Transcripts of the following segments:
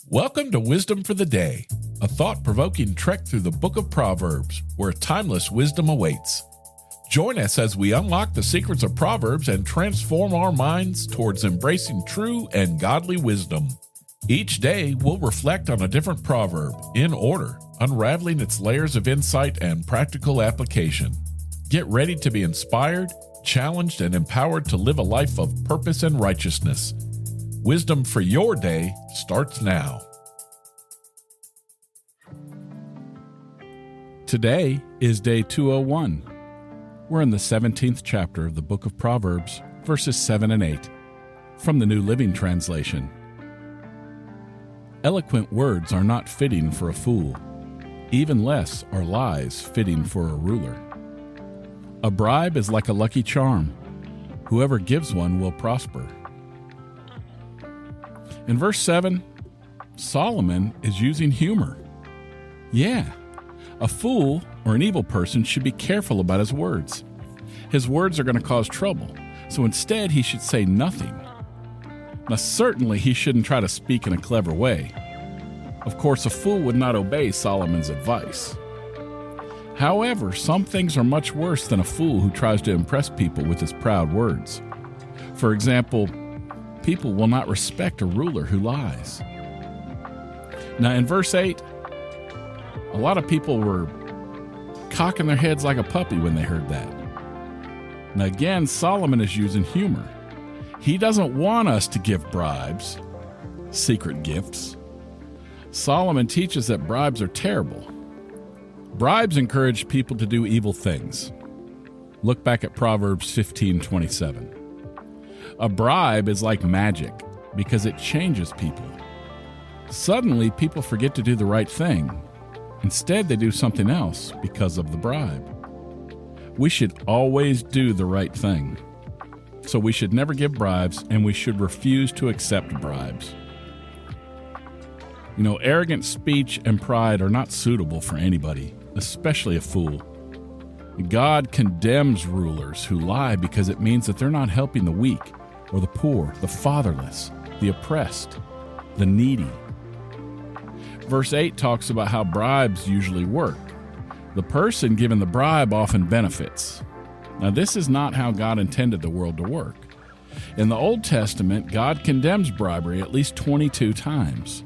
Welcome to Wisdom for the Day, a thought-provoking trek through the book of Proverbs, where timeless wisdom awaits. Join us as we unlock the secrets of Proverbs and transform our minds towards embracing true and godly wisdom. Each day, we'll reflect on a different proverb, in order, unraveling its layers of insight and practical application. Get ready to be inspired, challenged, and empowered to live a life of purpose and righteousness. Wisdom for your day starts now. Today is day 201. We're in the 17th chapter of the book of Proverbs, verses 7 and 8, from the New Living Translation. Eloquent words are not fitting for a fool, even less are lies fitting for a ruler. A bribe is like a lucky charm. Whoever gives one will prosper. In verse 7, Solomon is using humor. Yeah, a fool or an evil person should be careful about his words. His words are going to cause trouble, so instead he should say nothing. Now certainly he shouldn't try to speak in a clever way. Of course, a fool would not obey Solomon's advice. However, some things are much worse than a fool who tries to impress people with his proud words. For example, people will not respect a ruler who lies. Now in verse 8, a lot of people were cocking their heads like a puppy when they heard that. Now again, Solomon is using humor. He doesn't want us to give bribes, secret gifts. Solomon teaches that bribes are terrible. Bribes encourage people to do evil things. Look back at Proverbs 15:27. A bribe is like magic because it changes people. Suddenly, people forget to do the right thing. Instead, they do something else because of the bribe. We should always do the right thing. So we should never give bribes, and we should refuse to accept bribes. You know, arrogant speech and pride are not suitable for anybody, especially a fool. God condemns rulers who lie because it means that they're not helping the weak, or the poor, the fatherless, the oppressed, the needy. Verse 8 talks about how bribes usually work. The person given the bribe often benefits. Now, this is not how God intended the world to work. In the Old Testament, God condemns bribery at least 22 times.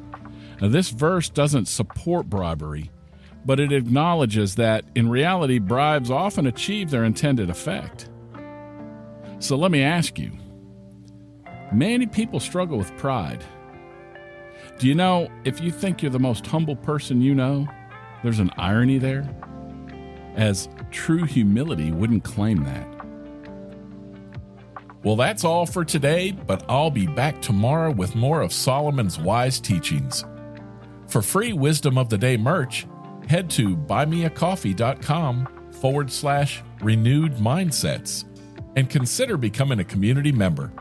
Now, this verse doesn't support bribery, but it acknowledges that, in reality, bribes often achieve their intended effect. So let me ask you, many people struggle with pride. Do you know, if you think you're the most humble person you know, there's an irony there, as true humility wouldn't claim that. Well, that's all for today, but I'll be back tomorrow with more of Solomon's wise teachings. For free Wisdom of the Day merch, head to buymeacoffee.com/renewed mindsets and consider becoming a community member.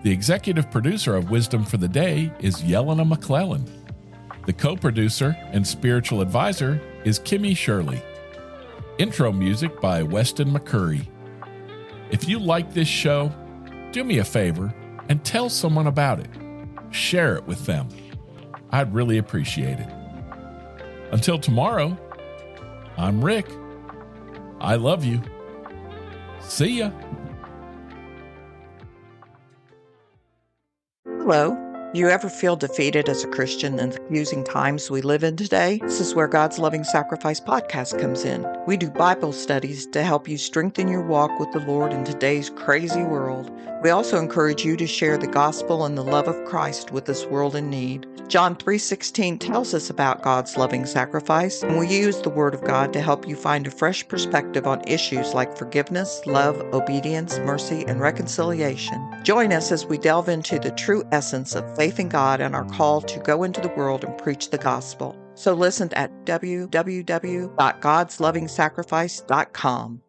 The executive producer of Wisdom for the Day is Yelena McClellan. The co-producer and spiritual advisor is Kimmy Shirley. Intro music by Weston McCurry. If you like this show, do me a favor and tell someone about it. Share it with them. I'd really appreciate it. Until tomorrow, I'm Rick. I love you. See ya. Hello. You ever feel defeated as a Christian in the confusing times we live in today? This is where God's Loving Sacrifice podcast comes in. We do Bible studies to help you strengthen your walk with the Lord in today's crazy world. We also encourage you to share the gospel and the love of Christ with this world in need. John 3:16 tells us about God's loving sacrifice, and we use the Word of God to help you find a fresh perspective on issues like forgiveness, love, obedience, mercy, and reconciliation. Join us as we delve into the true essence of faith in God and our call to go into the world and preach the gospel. So listen at www.godslovingsacrifice.com.